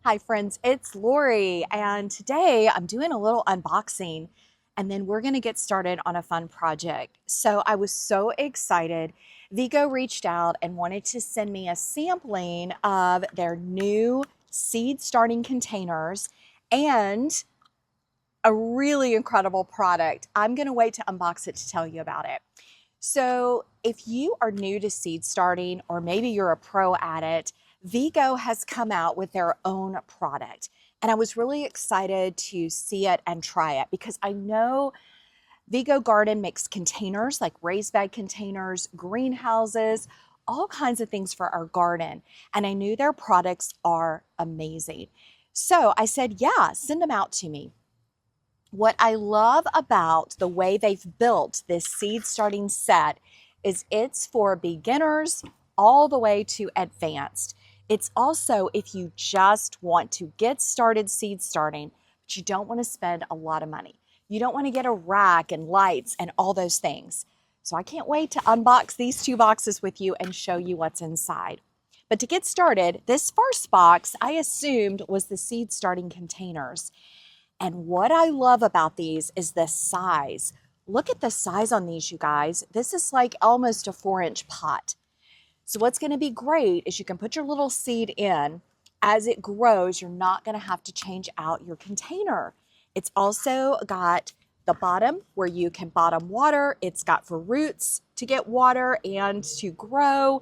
Hi friends, it's Lori, and today I'm doing a little unboxing and then we're gonna get started on a fun project. So I was so excited. Vego reached out and wanted to send me a sampling of their new seed starting containers and a really incredible product. I'm gonna wait to unbox it to tell you about it. So if you are new to seed starting, or maybe you're a pro at it, Vego has come out with their own product. And I was really excited to see it and try it because I know Vego Garden makes containers like raised bed containers, greenhouses, all kinds of things for our garden. And I knew their products are amazing. So I said, yeah, send them out to me. What I love about the way they've built this seed starting set is it's for beginners all the way to advanced. It's also if you just want to get started seed starting, but you don't want to spend a lot of money. You don't want to get a rack and lights and all those things. So I can't wait to unbox these two boxes with you and show you what's inside. But to get started, this first box I assumed was the seed starting containers. And what I love about these is the size. Look at the size on these, you guys. This is like almost a 4-inch pot. So what's going to be great is you can put your little seed in. As it grows, you're not going to have to change out your container. It's also got the bottom where you can bottom water. It's got for roots to get water and to grow.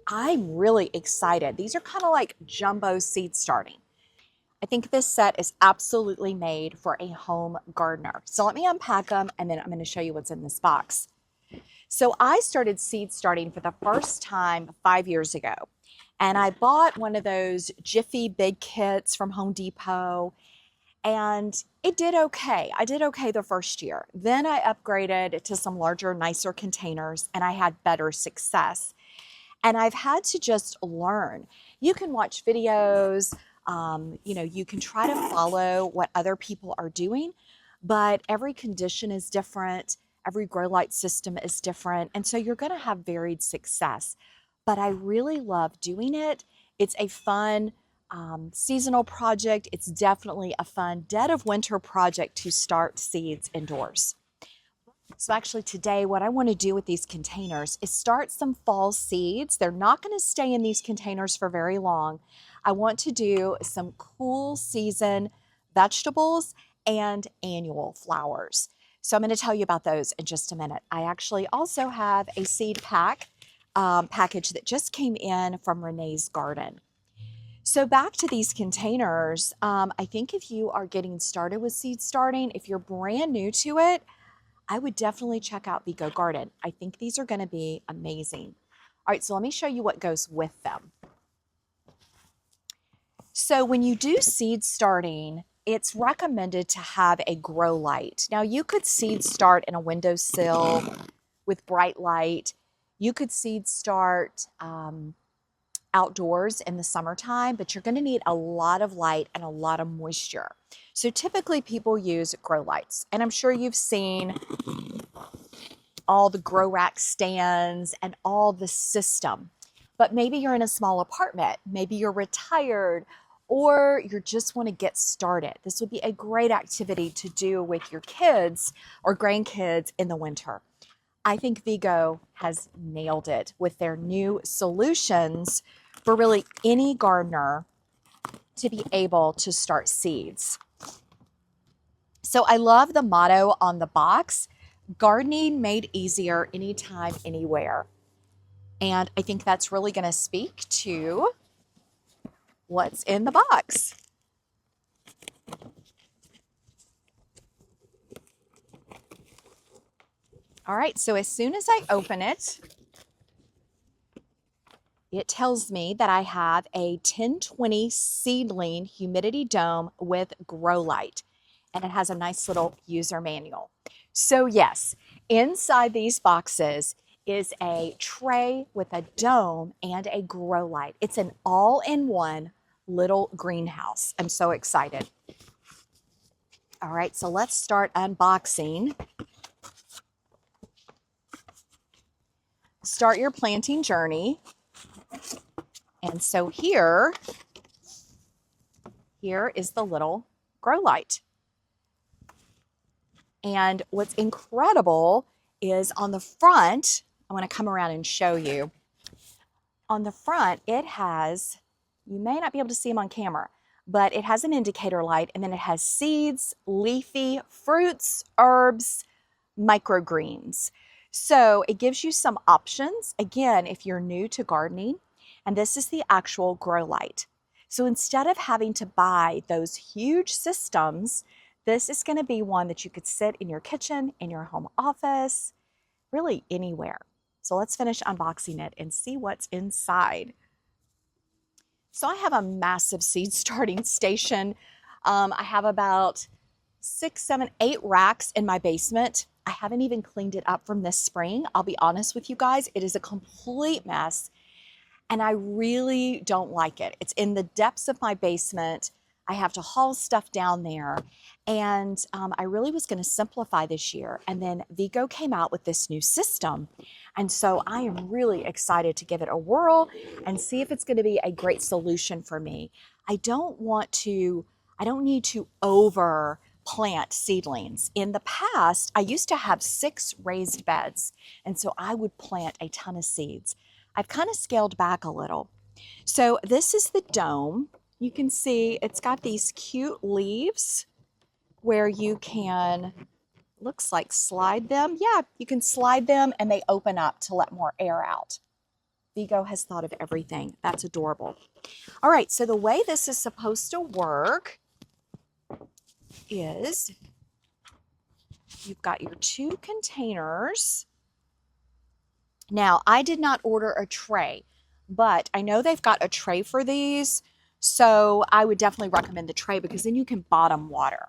I'm really excited. These are kind of like jumbo seed starting. I think this set is absolutely made for a home gardener. So let me unpack them and then I'm going to show you what's in this box. So I started seed starting for the first time 5 years ago. And I bought one of those Jiffy big kits from Home Depot and it did okay. I did okay the first year. Then I upgraded to some larger, nicer containers and I had better success. And I've had to just learn. You can watch videos, you can try to follow what other people are doing, but every condition is different. Every grow light system is different. And so you're going to have varied success. But I really love doing it. It's a fun seasonal project. It's definitely a fun dead of winter project to start seeds indoors. So actually today, what I want to do with these containers is start some fall seeds. They're not going to stay in these containers for very long. I want to do some cool season vegetables and annual flowers. So I'm going to tell you about those in just a minute. I actually also have a seed package that just came in from Renee's Garden. So back to these containers, I think if you are getting started with seed starting, if you're brand new to it, I would definitely check out Vego Garden. I think these are going to be amazing. All right, so let me show you what goes with them. So when you do seed starting, it's recommended to have a grow light. Now you could seed start in a windowsill with bright light. You could seed start outdoors in the summertime, but you're going to need a lot of light and a lot of moisture. So typically people use grow lights, and I'm sure you've seen all the grow rack stands and all the system. But maybe you're in a small apartment, maybe you're retired, or you just want to get started. This would be a great activity to do with your kids or grandkids in the winter. I think Vego has nailed it with their new solutions for really any gardener to be able to start seeds. So I love the motto on the box, gardening made easier anytime, anywhere. And I think that's really going to speak to what's in the box. All right, so as soon as I open it, it tells me that I have a 1020 seedling humidity dome with grow light, and it has a nice little user manual. So yes, inside these boxes is a tray with a dome and a grow light. It's an all-in-one little greenhouse. I'm so excited. All right, so let's start unboxing. Start your planting journey. And so here Here is the little grow light. And what's incredible is on the front, I want to come around and show you. On the front, it has, you may not be able to see them on camera, but it has an indicator light, and then it has seeds, leafy fruits, herbs, microgreens. So it gives you some options, again, if you're new to gardening, and this is the actual grow light. So instead of having to buy those huge systems, this is going to be one that you could sit in your kitchen, in your home office, really anywhere. So let's finish unboxing it and see what's inside. So I have a massive seed starting station. I have about 6, 7, 8 racks in my basement. I haven't even cleaned it up from this spring. I'll be honest with you guys, it is a complete mess, and I really don't like it. It's in the depths of my basement. I have to haul stuff down there, and I really was going to simplify this year, and then Vego came out with this new system, and so I am really excited to give it a whirl and see if it's going to be a great solution for me. I don't need to over plant seedlings. In the past, I used to have 6 raised beds, and so I would plant a ton of seeds. I've kind of scaled back a little. So this is the dome. You can see it's got these cute leaves where you can, looks like slide them. Yeah, you can slide them and they open up to let more air out. Vego has thought of everything. That's adorable. All right, so the way this is supposed to work is you've got your 2 containers. Now, I did not order a tray, but I know they've got a tray for these, so I would definitely recommend the tray because then you can bottom water.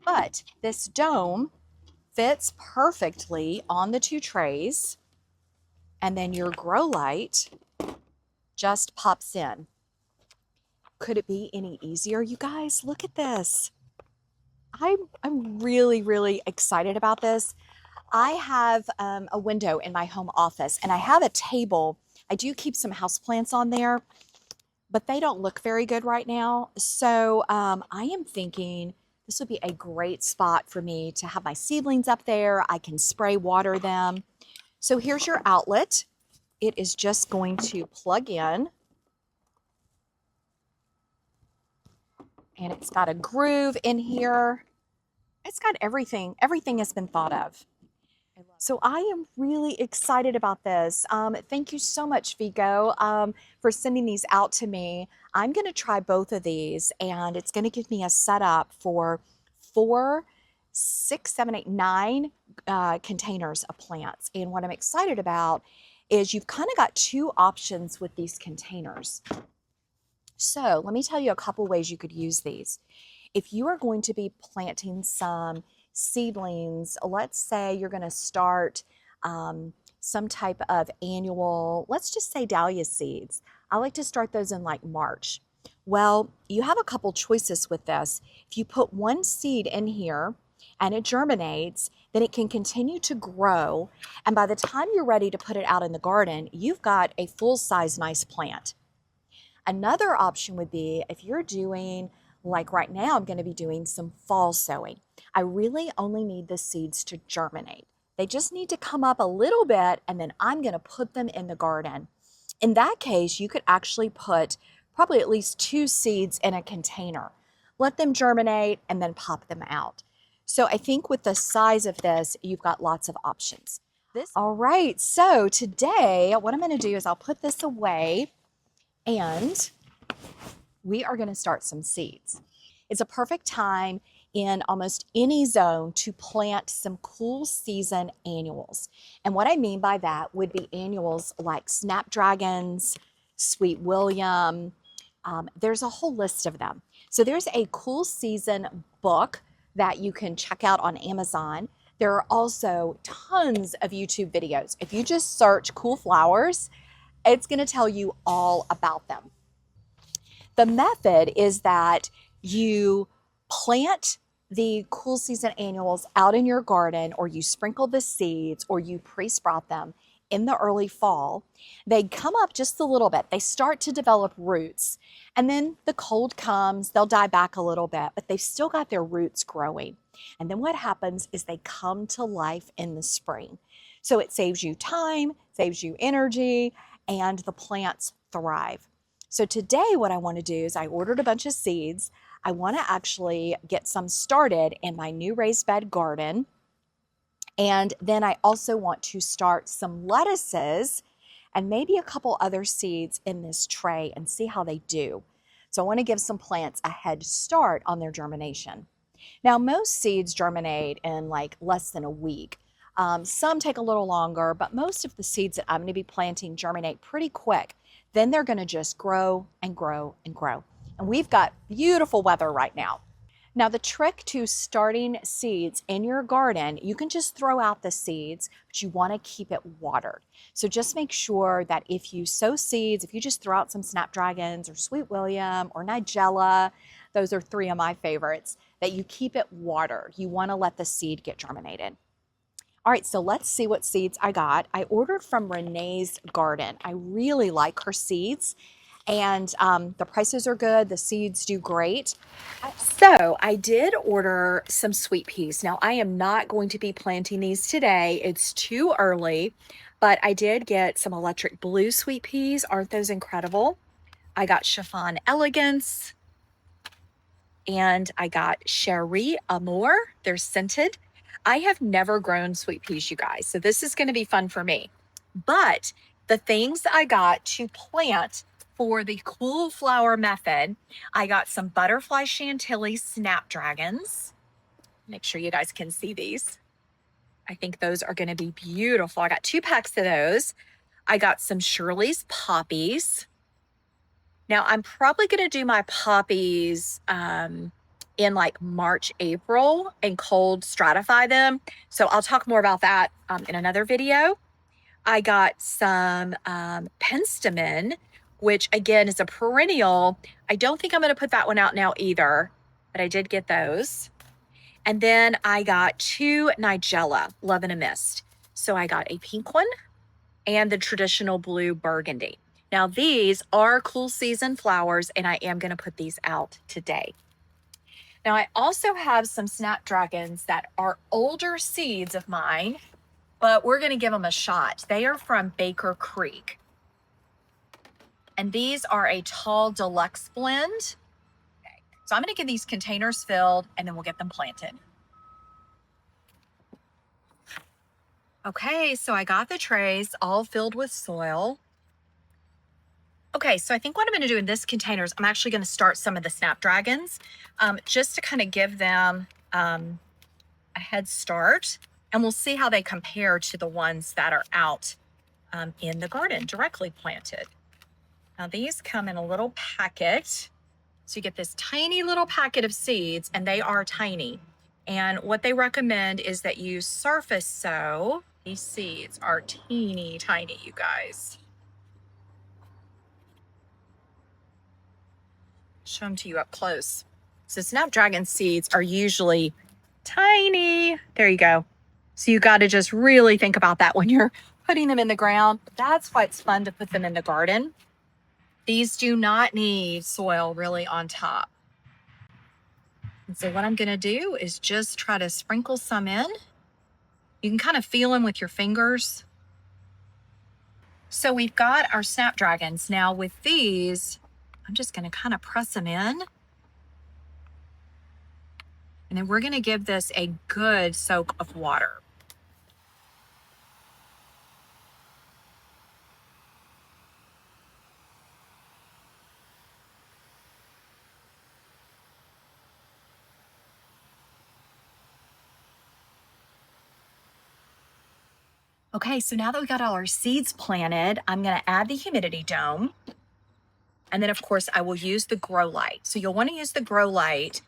But this dome fits perfectly on the 2 trays, and then your grow light just pops in. Could it be any easier, you guys? Look at this. I'm really, really excited about this. I have a window in my home office, and I have a table. I do keep some houseplants on there, but they don't look very good right now. So I am thinking this would be a great spot for me to have my seedlings up there. I can spray water them. So here's your outlet. It is just going to plug in. And it's got a groove in here. It's got everything. Everything has been thought of. So I am really excited about this. Thank you so much, Vego, for sending these out to me. I'm going to try both of these, and it's going to give me a setup for 4, 6, 7, 8, 9 containers of plants. And what I'm excited about is you've kind of got 2 options with these containers. So let me tell you a couple ways you could use these. If you are going to be planting some seedlings, let's say you're going to start some type of annual, let's just say dahlia seeds. I like to start those in like March. Well, you have a couple choices with this. If you put 1 seed in here and it germinates, then it can continue to grow. And by the time you're ready to put it out in the garden, you've got a full-size nice plant. Another option would be if you're doing, like right now, I'm going to be doing some fall sowing. I really only need the seeds to germinate. They just need to come up a little bit, and then I'm going to put them in the garden. In that case, you could actually put probably at least 2 seeds in a container. Let them germinate and then pop them out. So I think with the size of this, you've got lots of options. All right, so today what I'm going to do is I'll put this away, and we are going to start some seeds. It's a perfect time in almost any zone to plant some cool season annuals. And what I mean by that would be annuals like snapdragons, sweet William. There's a whole list of them. So there's a cool season book that you can check out on Amazon. There are also tons of YouTube videos. If you just search cool flowers, it's going to tell you all about them. The method is that you plant the cool season annuals out in your garden, or you sprinkle the seeds, or you pre-sprout them in the early fall. They come up just a little bit. They start to develop roots. And then the cold comes, they'll die back a little bit, but they've still got their roots growing. And then what happens is they come to life in the spring. So it saves you time, saves you energy, and the plants thrive. So today what I want to do is I ordered a bunch of seeds. I want to actually get some started in my new raised bed garden. And then I also want to start some lettuces and maybe a couple other seeds in this tray and see how they do. So I want to give some plants a head start on their germination. Now, most seeds germinate in like less than a week. Some take a little longer, but most of the seeds that I'm going to be planting germinate pretty quick. Then they're going to just grow and grow and grow. And we've got beautiful weather right now. Now, the trick to starting seeds in your garden, you can just throw out the seeds, but you want to keep it watered. So just make sure that if you sow seeds, if you just throw out some snapdragons or sweet William or nigella, those are 3 of my favorites, that you keep it watered. You want to let the seed get germinated. All right, so let's see what seeds I got. I ordered from Renee's Garden. I really like her seeds, and the prices are good. The seeds do great. So I did order some sweet peas. Now, I am not going to be planting these today. It's too early, but I did get some electric blue sweet peas. Aren't those incredible? I got chiffon elegance, and I got Cherie Amour. They're scented. I have never grown sweet peas, you guys, so this is going to be fun for me. But the things I got to plant for the cool flower method, I got some butterfly chantilly snapdragons. Make sure you guys can see these. I think those are going to be beautiful. I got 2 packs of those. I got some Shirley's poppies. Now, I'm probably going to do my poppies in like March, April and cold stratify them. So I'll talk more about that in another video. I got some penstemon, which again is a perennial. I don't think I'm going to put that one out now either, but I did get those. And then I got 2 nigella, Love in a Mist. So I got a pink one and the traditional blue burgundy. Now these are cool season flowers, and I am going to put these out today. Now I also have some snapdragons that are older seeds of mine, but we're going to give them a shot. They are from Baker Creek. And these are a tall deluxe blend. Okay. So I'm going to get these containers filled and then we'll get them planted. Okay, so I got the trays all filled with soil. Okay, so I think what I'm going to do in this container is I'm actually going to start some of the snapdragons just to kind of give them a head start. And we'll see how they compare to the ones that are out in the garden, directly planted. Now these come in a little packet. So you get this tiny little packet of seeds, and they are tiny. And what they recommend is that you surface sow. These seeds are teeny tiny, you guys. Show them to you up close. So snapdragon seeds are usually tiny. There you go. So you got to just really think about that when you're putting them in the ground. That's why it's fun to put them in the garden. These do not need soil really on top. And so what I'm going to do is just try to sprinkle some in. You can kind of feel them with your fingers. So we've got our snapdragons. Now with these, I'm just going to kind of press them in. And then we're going to give this a good soak of water. Okay, so now that we got all our seeds planted, I'm going to add the humidity dome. And then, of course, I will use the grow light. So you'll want to use the grow light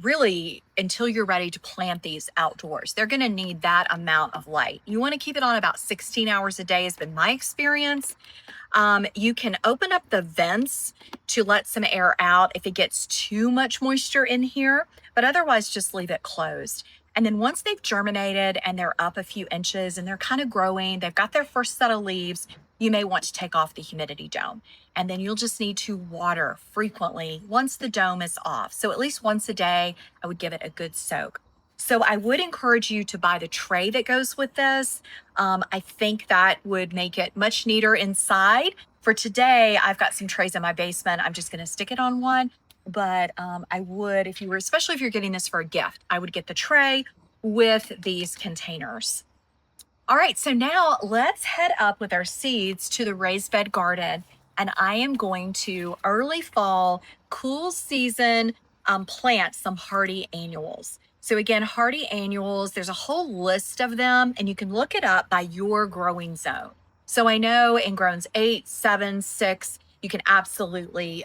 really until you're ready to plant these outdoors. They're going to need that amount of light. You want to keep it on about 16 hours a day has been my experience. You can open up the vents to let some air out if it gets too much moisture in here, but otherwise just leave it closed. And then once they've germinated and they're up a few inches and they're kind of growing, they've got their first set of leaves, you may want to take off the humidity dome. And then you'll just need to water frequently once the dome is off. So at least once a day, I would give it a good soak. So I would encourage you to buy the tray that goes with this. I think that would make it much neater inside. For today, I've got some trays in my basement. I'm just going to stick it on one. But I would, if you were, especially if you're getting this for a gift, I would get the tray with these containers. All right, so now let's head up with our seeds to the raised bed garden. And I am going to early fall, cool season plant some hardy annuals. So again, hardy annuals, there's a whole list of them and you can look it up by your growing zone. So I know in groans 8, 7, 6, you can absolutely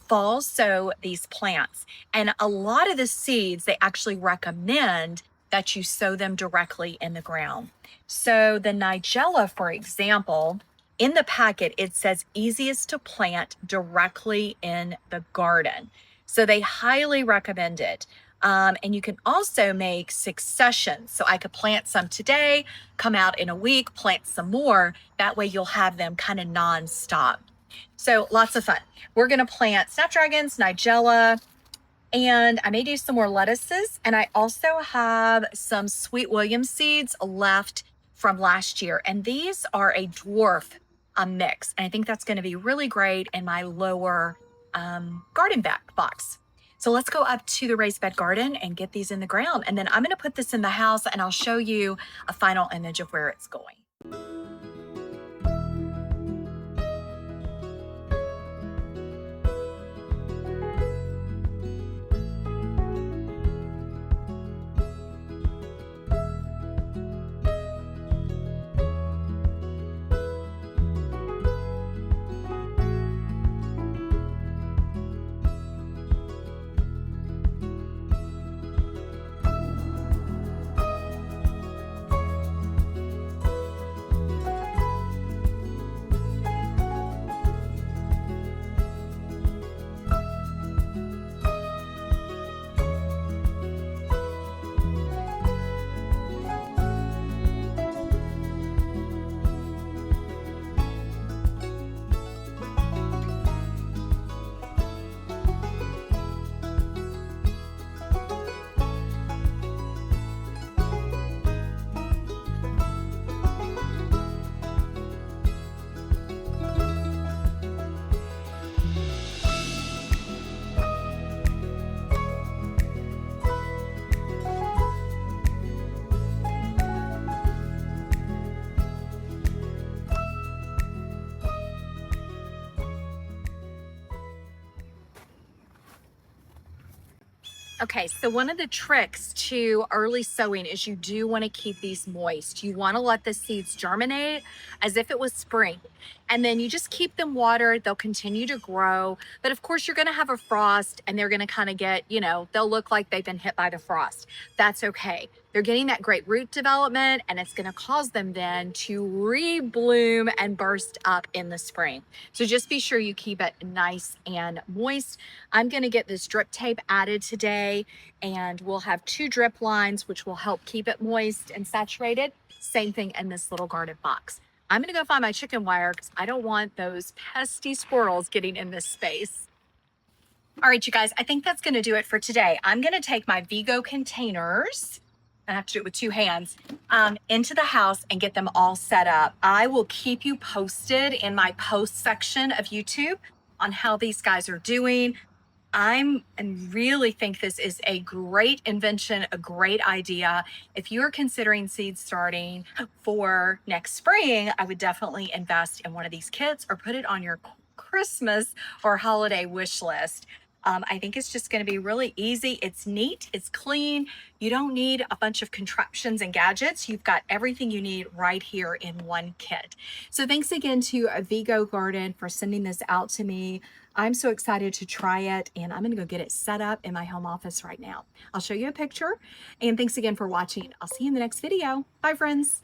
fall sow these plants. And a lot of the seeds, they actually recommend that you sow them directly in the ground. So the Nigella, for example, in the packet, it says easiest to plant directly in the garden. So they highly recommend it. And you can also make successions. So I could plant some today, come out in a week, plant some more. That way you'll have them kind of nonstop. So lots of fun. We're going to plant snapdragons, Nigella, and I may do some more lettuces. And I also have some Sweet William seeds left from last year. And these are a dwarf mix. And I think that's going to be really great in my lower garden box. So let's go up to the raised bed garden and get these in the ground. And then I'm going to put this in the house and I'll show you a final image of where it's going. Okay, so one of the tricks to early sowing is you do want to keep these moist. You want to let the seeds germinate as if it was spring. And then you just keep them watered. They'll continue to grow. But of course, you're going to have a frost and they're going to kind of get, they'll look like they've been hit by the frost. That's okay. They're getting that great root development and it's going to cause them then to re-bloom and burst up in the spring. So just be sure you keep it nice and moist. I'm going to get this drip tape added today and we'll have 2 drip lines, which will help keep it moist and saturated. Same thing in this little garden box. I'm going to go find my chicken wire because I don't want those pesky squirrels getting in this space. All right, you guys, I think that's going to do it for today. I'm going to take my Vego containers, I have to do it with 2 hands, into the house and get them all set up. I will keep you posted in my post section of YouTube on how these guys are doing. I really think this is a great invention, a great idea. If you're considering seed starting for next spring, I would definitely invest in one of these kits or put it on your Christmas or holiday wish list. I think it's just going to be really easy. It's neat. It's clean. You don't need a bunch of contraptions and gadgets. You've got everything you need right here in one kit. So thanks again to Vego Garden for sending this out to me. I'm so excited to try it and I'm going to go get it set up in my home office right now. I'll show you a picture and thanks again for watching. I'll see you in the next video. Bye, friends.